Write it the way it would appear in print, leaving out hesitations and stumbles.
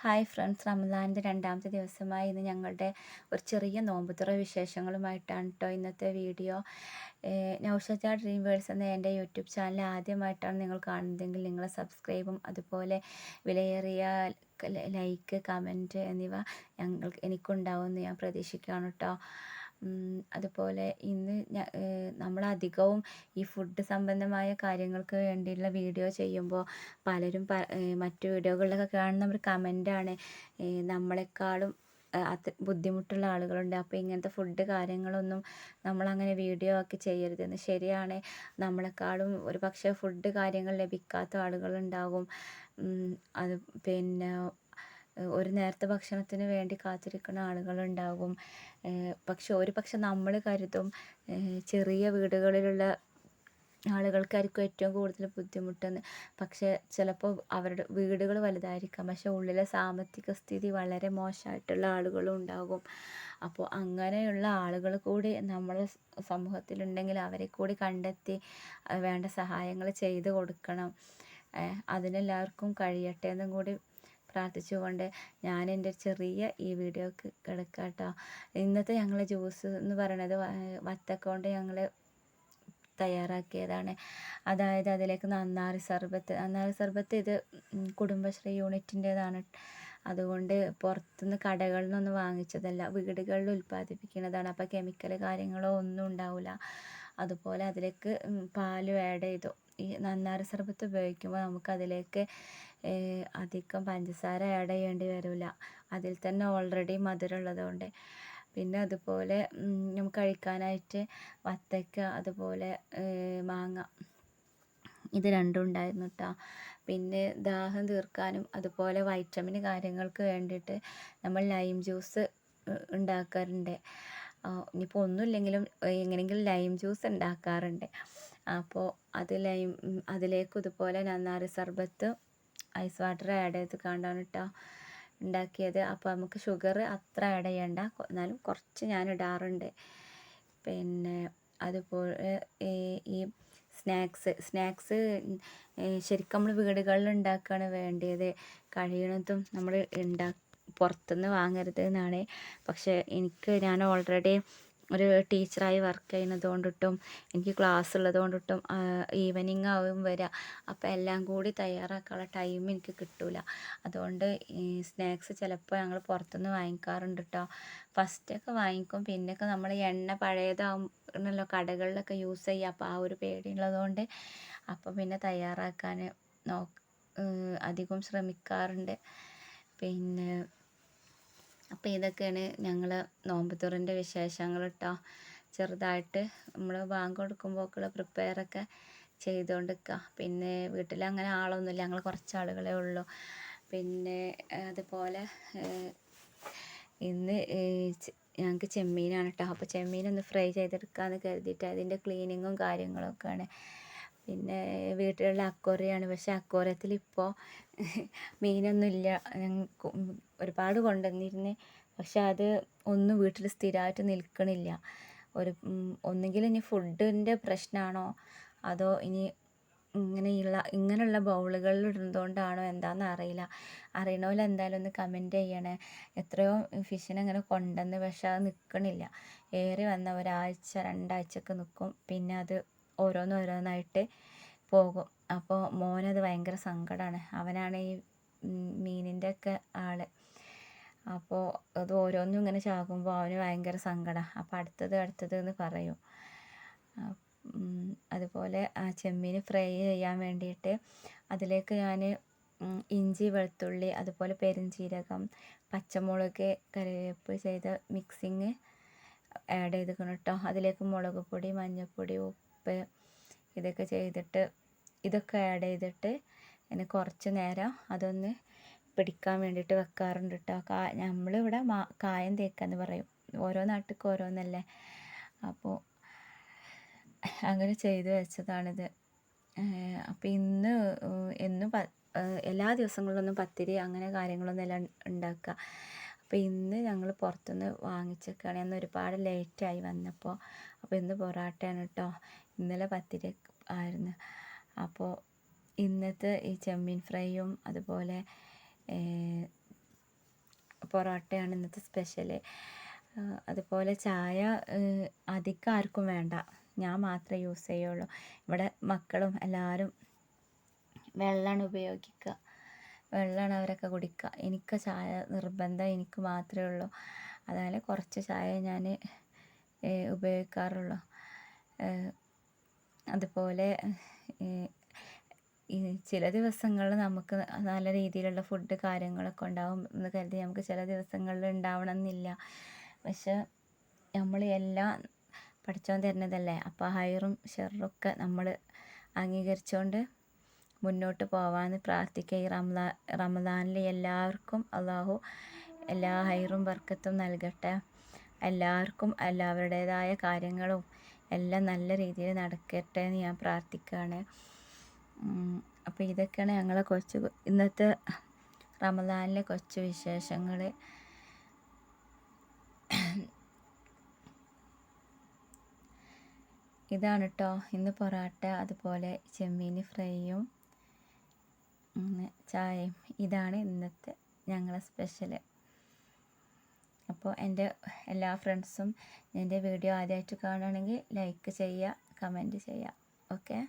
Hi friends, റമദാനിൻ്റെ രണ്ടാമത്തെ ദിവസമായി ഇന്ന് ഞങ്ങളുടെ ഒരു ചെറിയ നോമ്പുതുറ വിശേഷങ്ങളുമായിട്ടാണ് കേട്ടോ ഇന്നത്തെ വീഡിയോ. നൗഷജ ഡ്രീം വേൾഡ്സ് എന്ന എൻ്റെ യൂട്യൂബ് ചാനൽ ആദ്യമായിട്ടാണ് നിങ്ങൾ കാണുന്നതെങ്കിൽ നിങ്ങൾ സബ്സ്ക്രൈബും അതുപോലെ വിലയേറിയ ലൈക്ക്, കമൻറ്റ് എന്നിവ എനിക്കുണ്ടാവുമെന്ന് ഞാൻ പ്രതീക്ഷിക്കുകയാണ് കേട്ടോ. അതുപോലെ ഇന്ന് നമ്മളധികവും ഈ ഫുഡ് സംബന്ധമായ കാര്യങ്ങൾക്ക് വേണ്ടിയുള്ള വീഡിയോ ചെയ്യുമ്പോൾ പലരും മറ്റു വീഡിയോകളിലൊക്കെ കാണുന്ന ഒരു കമൻറ്റാണ്, നമ്മളെക്കാളും ബുദ്ധിമുട്ടുള്ള ആളുകളുണ്ട്, അപ്പോൾ ഇങ്ങനത്തെ ഫുഡ് കാര്യങ്ങളൊന്നും നമ്മളങ്ങനെ വീഡിയോ ആക്കി ചെയ്യരുതെന്ന്. ശരിയാണ്, നമ്മളെക്കാളും ഒരു പക്ഷേ ഫുഡ് കാര്യങ്ങൾ ലഭിക്കാത്ത ആളുകളുണ്ടാകും. അത് പിന്നെ ഒരു നേരത്തെ ഭക്ഷണത്തിന് വേണ്ടി കാത്തിരിക്കുന്ന ആളുകളുണ്ടാകും. പക്ഷെ നമ്മൾ കരുതും ചെറിയ വീടുകളിലുള്ള ആളുകൾക്കായിരിക്കും ഏറ്റവും കൂടുതൽ ബുദ്ധിമുട്ടെന്ന്. പക്ഷേ ചിലപ്പോൾ അവരുടെ വീടുകൾ വലുതായിരിക്കാം, പക്ഷേ ഉള്ളിലെ സാമ്പത്തിക സ്ഥിതി വളരെ മോശമായിട്ടുള്ള ആളുകളും ഉണ്ടാകും. അപ്പോൾ അങ്ങനെയുള്ള ആളുകൾ കൂടി നമ്മുടെ സമൂഹത്തിലുണ്ടെങ്കിൽ അവരെ കൂടി കണ്ടെത്തി വേണ്ട സഹായങ്ങൾ ചെയ്തു കൊടുക്കണം. അതിനെല്ലാവർക്കും കഴിയട്ടെ എന്നും കൂടി പ്രാർത്ഥിച്ചുകൊണ്ട് ഞാൻ എൻ്റെ ചെറിയ ഈ വീഡിയോക്ക് കിടക്കാം കേട്ടോ. ഇന്നത്തെ ഞങ്ങളെ ജ്യൂസ് എന്ന് പറയുന്നത് വത്തക്ക കൊണ്ട് ഞങ്ങൾ തയ്യാറാക്കിയതാണ്. അതായത് അതിലേക്ക് നന്നാരി സർബത്ത് ഇത് കുടുംബശ്രീ യൂണിറ്റിൻ്റേതാണ്. അതുകൊണ്ട് പുറത്തുനിന്ന് കടകളിൽ നിന്നൊന്നും വാങ്ങിച്ചതല്ല, വീടുകളിൽ ഉൽപ്പാദിപ്പിക്കുന്നതാണ്. അപ്പോൾ കെമിക്കൽ കാര്യങ്ങളോ ഒന്നും ഉണ്ടാവില്ല. അതുപോലെ അതിലേക്ക് പാലും ആഡ് ചെയ്തു. ഈ നന്നാരി സർബത്ത് ഉപയോഗിക്കുമ്പോൾ നമുക്കതിലേക്ക് അധികം പഞ്ചസാര ആഡ് ചെയ്യേണ്ടി വരില്ല, അതിൽ തന്നെ ഓൾറെഡി മധുരം ഉള്ളതുകൊണ്ട്. പിന്നെ അതുപോലെ നമുക്ക് കഴിക്കാനായിട്ട് വത്തക്ക, അതുപോലെ മാങ്ങ, ഇത് രണ്ടും ഉണ്ടായിരുന്നു കേട്ടോ. പിന്നെ ദാഹം തീർക്കാനും അതുപോലെ വൈറ്റമിൻ കാര്യങ്ങൾക്ക് വേണ്ടിയിട്ട് നമ്മൾ ലൈം ജ്യൂസ് ഉണ്ടാക്കാറുണ്ട്. ഇനിയിപ്പോൾ ഒന്നുമില്ലെങ്കിലും എങ്ങനെയെങ്കിലും ലൈം ജ്യൂസ് ഉണ്ടാക്കാറുണ്ട്. അപ്പോൾ അതിലേക്ക് ഇതുപോലെ നന്നാരി സർബത്ത് ഐസ് വാട്ടർ ആഡ് ചെയ്ത് കണ്ടാണ് കേട്ടോ ഉണ്ടാക്കിയത്. അപ്പോൾ നമുക്ക് ഷുഗർ അത്ര ആഡ് ചെയ്യണ്ട, എന്നാലും കുറച്ച് ഞാൻ ഇടാറുണ്ട്. പിന്നെ അതുപോലെ ഈ സ്നാക്സ് ശരിക്കും നമ്മൾ വീടുകളിൽ ഉണ്ടാക്കുകയാണ് വേണ്ടിയത്. കഴിയണതും നമ്മൾ പുറത്തുനിന്ന് വാങ്ങരുത് എന്നാണ്. പക്ഷേ ഞാൻ ഓൾറെഡി ഒരു ടീച്ചറായി വർക്ക് ചെയ്യുന്നത് കൊണ്ടിട്ടും എനിക്ക് ക്ലാസ് ഉള്ളത് കൊണ്ടിട്ടും ഈവനിങ് ആവും വരിക. അപ്പോൾ എല്ലാം കൂടി തയ്യാറാക്കാനുള്ള ടൈം എനിക്ക് കിട്ടില്ല. അതുകൊണ്ട് ഈ സ്നാക്സ് ചിലപ്പോൾ ഞങ്ങൾ പുറത്തുനിന്ന് വാങ്ങിക്കാറുണ്ട് കേട്ടോ. ഫസ്റ്റൊക്കെ വാങ്ങിക്കും, പിന്നെയൊക്കെ നമ്മൾ എണ്ണ പഴയതാവുന്നല്ലോ കടകളിലൊക്കെ യൂസ് ചെയ്യുക, അപ്പോൾ ആ ഒരു പേടിയുള്ളതുകൊണ്ട് അപ്പോൾ പിന്നെ തയ്യാറാക്കാൻ അധികം ശ്രമിക്കാറുണ്ട്. പിന്നെ അപ്പോൾ ഇതൊക്കെയാണ് ഞങ്ങൾ നോമ്പുതുറൻ്റെ വിശേഷങ്ങൾ കേട്ടോ. ചെറുതായിട്ട് നമ്മൾ ബാങ്ക് കൊടുക്കുമ്പോഴൊക്കെയുള്ള പ്രിപ്പയറൊക്കെ ചെയ്തുകൊണ്ട് നിൽക്കുക. പിന്നെ വീട്ടിൽ അങ്ങനെ ആളൊന്നുമില്ല, ഞങ്ങൾ കുറച്ച് ആളുകളേ ഉള്ളൂ. പിന്നെ അതുപോലെ ഇന്ന് ഞങ്ങൾക്ക് ചെമ്മീനാണ് കേട്ടോ. അപ്പോൾ ചെമ്മീനൊന്ന് ഫ്രൈ ചെയ്തെടുക്കാമെന്ന് കരുതിയിട്ട് അതിൻ്റെ ക്ലീനിങ്ങും കാര്യങ്ങളൊക്കെയാണ്. പിന്നെ വീട്ടിലുള്ള അക്വേറിയമാണ്, പക്ഷേ അക്വേറിയത്തിൽ ഇപ്പോൾ മീനൊന്നും ഇല്ല. ഒരുപാട് കൊണ്ടുവന്നിരുന്നു, പക്ഷെ അത് ഒന്നും വീട്ടിൽ സ്ഥിരമായിട്ട് നിൽക്കണില്ല. ഒന്നുകിൽ ഇനി ഫുഡിൻ്റെ പ്രശ്നമാണോ അതോ ഇനി ഇങ്ങനെയുള്ള ബൗളുകളിൽ ഇടുന്നതുകൊണ്ടാണോ എന്താണെന്ന് അറിയില്ല. അറിയണമല്ലോ എന്തായാലും ഒന്ന് കമൻറ്റ് ചെയ്യണേ. എത്രയോ ഫിഷിനെ അങ്ങനെ കൊണ്ടുവന്ന്, പക്ഷെ അത് നിൽക്കണില്ല. ഏറി വന്ന ഒരാഴ്ച 2 ആഴ്ചയൊക്കെ നിൽക്കും, പിന്നെ അത് ഓരോന്നായിട്ട് പോകും. അപ്പോൾ മോനത് ഭയങ്കര സങ്കടമാണ്. അവനാണ് ഈ മീനിൻ്റെ ഒക്കെ ആൾ. അപ്പോൾ അത് ഓരോന്നും ഇങ്ങനെ ചാകുമ്പോൾ അവന് ഭയങ്കര സങ്കടമാണ്. അപ്പോൾ അടുത്തത് എന്ന് പറയും. അതുപോലെ ആ ചെമ്മീൻ ഫ്രൈ ചെയ്യാൻ വേണ്ടിയിട്ട് അതിലേക്ക് ഞാൻ ഇഞ്ചി, വെളുത്തുള്ളി, അതുപോലെ പെരുംജീരകം, പച്ചമുളക്, കറിവേപ്പ് ചെയ്ത മിക്സിങ് ആഡ് ചെയ്തിരിക്കണം കേട്ടോ. അതിലേക്ക് മുളക് പൊടി, മഞ്ഞൾപ്പൊടി, ഉപ്പ് ഇതൊക്കെ ആഡ് ചെയ്തിട്ട് പിന്നെ കുറച്ച് നേരം അതൊന്ന് പിടിക്കാൻ വേണ്ടിയിട്ട് വെക്കാറുണ്ട് കേട്ടോ. നമ്മളിവിടെ കായം തേക്കാന്ന് പറയും, ഓരോ നാട്ടിലേക്ക് ഓരോന്നല്ലേ. അപ്പോൾ അങ്ങനെ ചെയ്ത് വെച്ചതാണിത്. അപ്പോൾ ഇന്ന് എല്ലാ ദിവസങ്ങളിലൊന്നും പത്തിരി അങ്ങനെ കാര്യങ്ങളൊന്നും എല്ലാം ഉണ്ടാക്കുക. അപ്പോൾ ഇന്ന് ഞങ്ങൾ പുറത്തുനിന്ന് വാങ്ങിച്ചേക്കാണ്. അന്ന് ഒരുപാട് ലേറ്റായി വന്നപ്പോൾ. അപ്പോൾ ഇന്ന് പൊറാട്ടയാണ് കേട്ടോ. ഇന്നലെ പത്തിരി ആയിരുന്നു. അപ്പോൾ ഇന്നത്തെ ഈ ചെമ്മീൻ ഫ്രൈയും അതുപോലെ പൊറോട്ടയാണ് ഇന്നത്തെ സ്പെഷ്യൽ. അതുപോലെ ചായ അധികം ആർക്കും വേണ്ട, ഞാൻ മാത്രമേ യൂസ് ചെയ്യുള്ളൂ. ഇവിടെ മക്കളും എല്ലാവരും വെള്ളമാണ് ഉപയോഗിക്കുക, വെള്ളമാണ് അവരൊക്കെ കുടിക്കുക. എനിക്ക് ചായ നിർബന്ധം എനിക്ക് മാത്രമേ ഉള്ളൂ. അതായത് കുറച്ച് ചായ ഞാൻ ഉപയോഗിക്കാറുള്ളൂ. അതുപോലെ ചില ദിവസങ്ങളിൽ നമുക്ക് നല്ല രീതിയിലുള്ള ഫുഡ് കാര്യങ്ങളൊക്കെ ഉണ്ടാവും എന്ന് കരുതി നമുക്ക് ചില ദിവസങ്ങളിൽ ഉണ്ടാവണം എന്നില്ല. പക്ഷെ നമ്മൾ എല്ലാം പഠിച്ചോൻ തരുന്നതല്ലേ. അപ്പോൾ ഹൈറും ഷെറൊക്കെ നമ്മൾ അംഗീകരിച്ചുകൊണ്ട് മുന്നോട്ട് പോകാമെന്ന് പ്രാർത്ഥിക്കുക. ഈ റമദാനിൽ എല്ലാവർക്കും അള്ളാഹു എല്ലാ ഹൈറും ബർക്കത്തും നൽകട്ടെ. എല്ലാവർക്കും എല്ലാവരുടേതായ കാര്യങ്ങളും എല്ലാം നല്ല രീതിയിൽ നടക്കട്ടെ എന്ന് ഞാൻ പ്രാർത്ഥിക്കുകയാണ്. അപ്പോൾ ഇതൊക്കെയാണ് ഞങ്ങളെ ഇന്നത്തെ റമദാനിലെ കൊച്ചു വിശേഷങ്ങൾ. ഇതാണ് കേട്ടോ ഇന്ന് പൊറോട്ട, അതുപോലെ ചെമ്മീൻ ഫ്രൈയും ചായയും. ഇതാണ് ഇന്നത്തെ ഞങ്ങളെ സ്പെഷ്യൽ. അപ്പോൾ എൻ്റെ എല്ലാ ഫ്രണ്ട്സും എൻ്റെ വീഡിയോ ആദ്യമായിട്ട് കാണുകയാണെങ്കിൽ ലൈക്ക് ചെയ്യുക, കമൻറ്റ് ചെയ്യുക. ഓക്കെ.